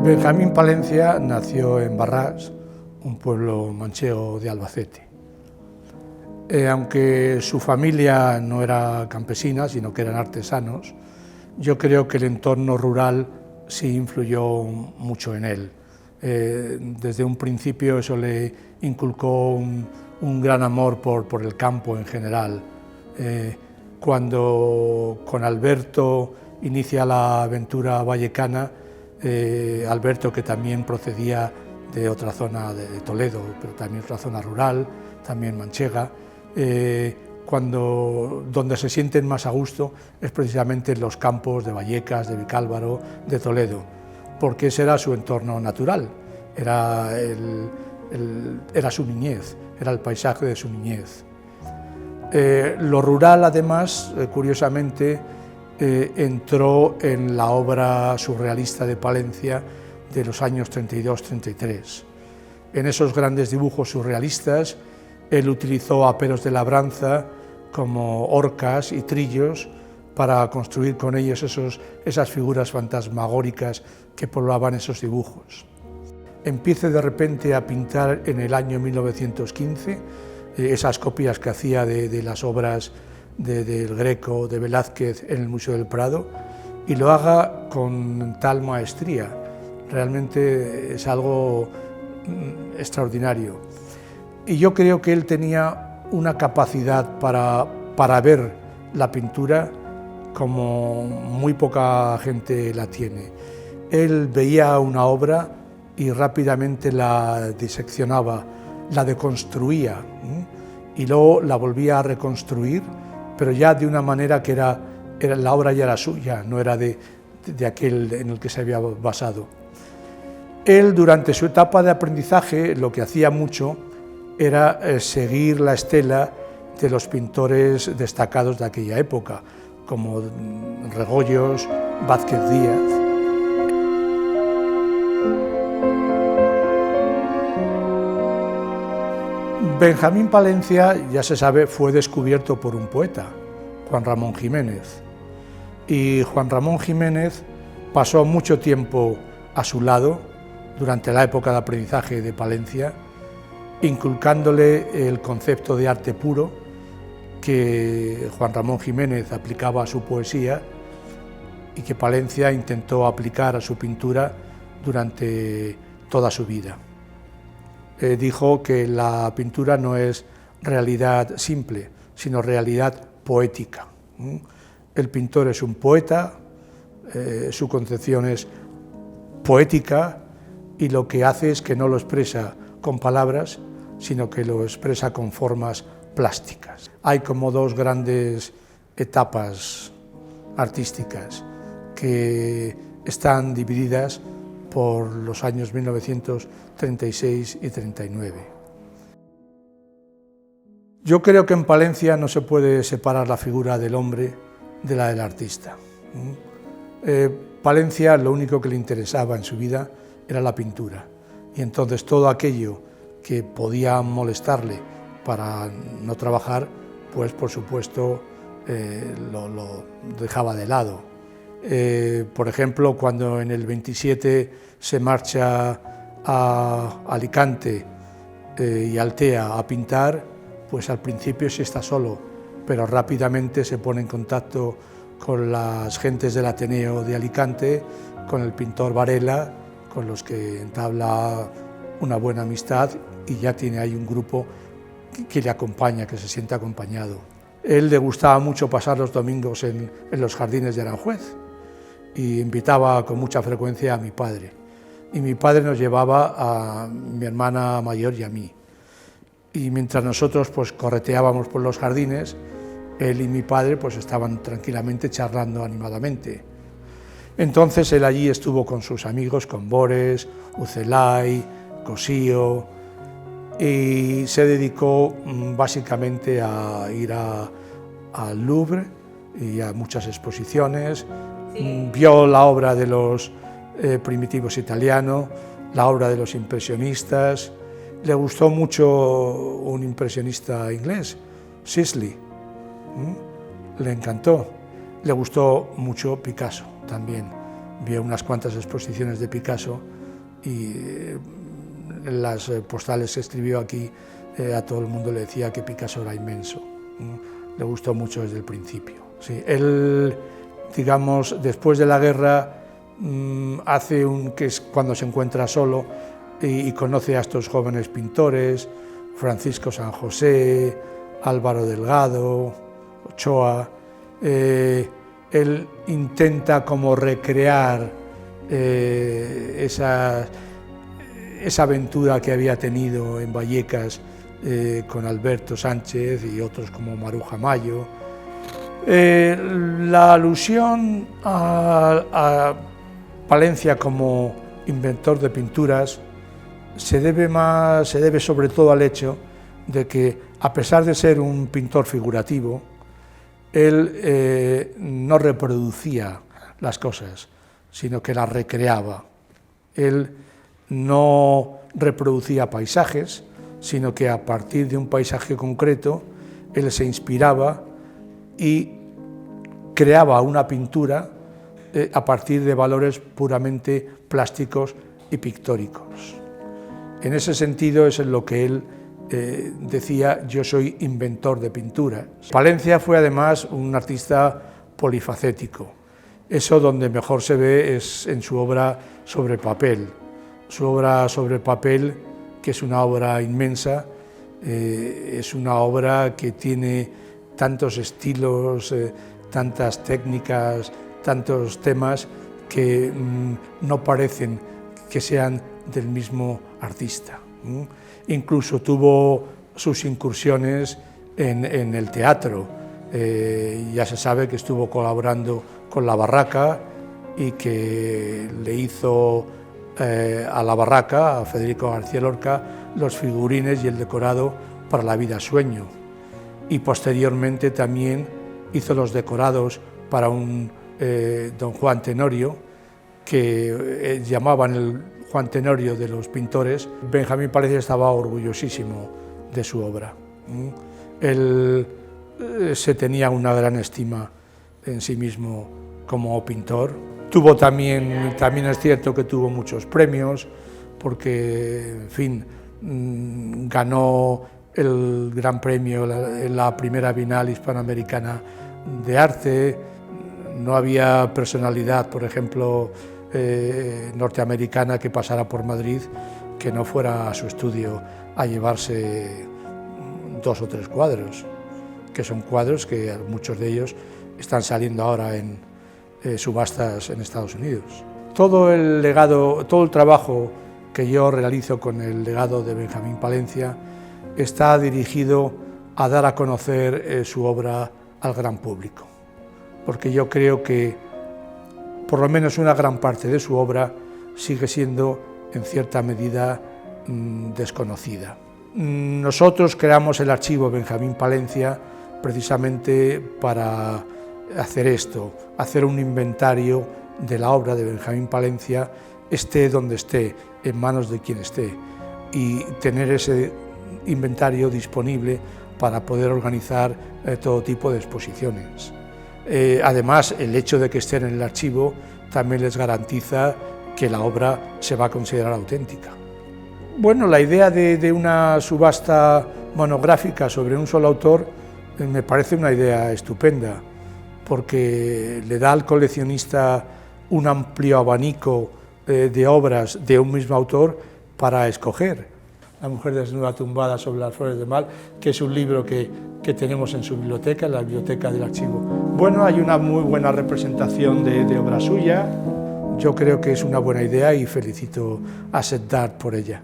Benjamín Palencia nació en Barrás, un pueblo manchego de Albacete. Aunque su familia no era campesina, sino que eran artesanos, yo creo que el entorno rural sí influyó mucho en él. Desde un principio eso le inculcó un gran amor por el campo en general. Cuando con Alberto inicia la aventura vallecana, Alberto, que también procedía de otra zona de Toledo, pero también otra zona rural, también manchega, donde se sienten más a gusto es precisamente en los campos de Vallecas, de Vicálvaro, de Toledo, porque ese era su entorno natural, era su niñez, era el paisaje de su niñez. Lo rural, además, curiosamente, entró en la obra surrealista de Palencia de los años 32-33. En esos grandes dibujos surrealistas, él utilizó aperos de labranza como orcas y trillos para construir con ellos esas figuras fantasmagóricas que poblaban esos dibujos. Empieza de repente a pintar en el año 1915 esas copias que hacía de las obras del Greco, de Velázquez en el Museo del Prado, y lo haga con tal maestría. Realmente es algo extraordinario. Y yo creo que él tenía una capacidad para ver la pintura como muy poca gente la tiene. Él veía una obra y rápidamente la diseccionaba, la deconstruía y luego la volvía a reconstruir, pero ya de una manera que la obra ya era suya, no era de aquel en el que se había basado. Él, durante su etapa de aprendizaje, lo que hacía mucho era seguir la estela de los pintores destacados de aquella época, como Regoyos, Vázquez Díaz. Benjamín Palencia, ya se sabe, fue descubierto por un poeta, Juan Ramón Jiménez. Y Juan Ramón Jiménez pasó mucho tiempo a su lado durante la época de aprendizaje de Palencia, inculcándole el concepto de arte puro que Juan Ramón Jiménez aplicaba a su poesía y que Palencia intentó aplicar a su pintura durante toda su vida. Dijo que la pintura no es realidad simple, sino realidad poética. El pintor es un poeta, su concepción es poética y lo que hace es que no lo expresa con palabras, sino que lo expresa con formas plásticas. Hay como dos grandes etapas artísticas que están divididas por los años 1936 y 39. Yo creo que en Palencia no se puede separar la figura del hombre de la del artista. Palencia lo único que le interesaba en su vida era la pintura, y entonces todo aquello que podía molestarle para no trabajar, pues por supuesto lo dejaba de lado. Por ejemplo, cuando en el 27 se marcha a Alicante y Altea a pintar, pues al principio sí está solo, pero rápidamente se pone en contacto con las gentes del Ateneo de Alicante, con el pintor Varela, con los que entabla una buena amistad y ya tiene ahí un grupo que le acompaña, que se siente acompañado. Él le gustaba mucho pasar los domingos en los jardines de Aranjuez y invitaba con mucha frecuencia a mi padre. Y mi padre nos llevaba a mi hermana mayor y a mí. Y mientras nosotros pues correteábamos por los jardines, él y mi padre pues estaban tranquilamente charlando animadamente. Entonces él allí estuvo con sus amigos, con Bores, Ucelay, Cosío, y se dedicó básicamente a ir al Louvre y a muchas exposiciones. Sí. Vio la obra de los primitivos italianos, la obra de los impresionistas. Le gustó mucho un impresionista inglés, Sisley, le encantó. Le gustó mucho Picasso también. Vio unas cuantas exposiciones de Picasso y en las postales que escribió aquí a todo el mundo le decía que Picasso era inmenso. Le gustó mucho desde el principio. Sí, él, digamos, después de la guerra, que es cuando se encuentra solo y conoce a estos jóvenes pintores, Francisco San José, Álvaro Delgado, Ochoa. Él intenta como recrear esa aventura que había tenido en Vallecas con Alberto Sánchez y otros como Maruja Mayo. La alusión a Palencia como inventor de pinturas se debe sobre todo al hecho de que, a pesar de ser un pintor figurativo, él no reproducía las cosas, sino que las recreaba. Él no reproducía paisajes, sino que a partir de un paisaje concreto, él se inspiraba y creaba una pintura a partir de valores puramente plásticos y pictóricos. En ese sentido es en lo que él decía: yo soy inventor de pinturas. Palencia fue además un artista polifacético. Eso donde mejor se ve es en su obra sobre papel. Su obra sobre papel, que es una obra inmensa, es una obra que tiene tantos estilos, tantas técnicas, tantos temas que no parecen que sean del mismo artista. Incluso tuvo sus incursiones en el teatro. Ya se sabe que estuvo colaborando con La Barraca y que le hizo a La Barraca, a Federico García Lorca, los figurines y el decorado para La vida sueño. Y posteriormente también hizo los decorados para un don Juan Tenorio, que llamaban el Juan Tenorio de los pintores. Benjamín Palencia estaba orgullosísimo de su obra. Él se tenía una gran estima en sí mismo como pintor. Tuvo también es cierto que tuvo muchos premios, porque, en fin, ganó el Gran Premio en la primera Bienal Hispanoamericana de Arte. No había personalidad, por ejemplo, norteamericana que pasara por Madrid que no fuera a su estudio a llevarse 2 o 3 cuadros, que son cuadros que muchos de ellos están saliendo ahora en subastas en Estados Unidos. Todo el legado, todo el trabajo que yo realizo con el legado de Benjamín Palencia está dirigido a dar a conocer su obra al gran público, porque yo creo que por lo menos una gran parte de su obra sigue siendo en cierta medida desconocida. Nosotros creamos el archivo Benjamín Palencia precisamente para hacer esto, hacer un inventario de la obra de Benjamín Palencia, esté donde esté, en manos de quien esté, y tener ese inventario disponible para poder organizar todo tipo de exposiciones. Además, el hecho de que estén en el archivo también les garantiza que la obra se va a considerar auténtica. Bueno, la idea de una subasta monográfica sobre un solo autor me parece una idea estupenda, porque le da al coleccionista un amplio abanico de obras de un mismo autor para escoger. La mujer desnuda tumbada sobre las flores de mal, que es un libro que tenemos en su biblioteca, en la biblioteca del archivo. Bueno, hay una muy buena representación de obra suya. Yo creo que es una buena idea y felicito a Set Dart por ella.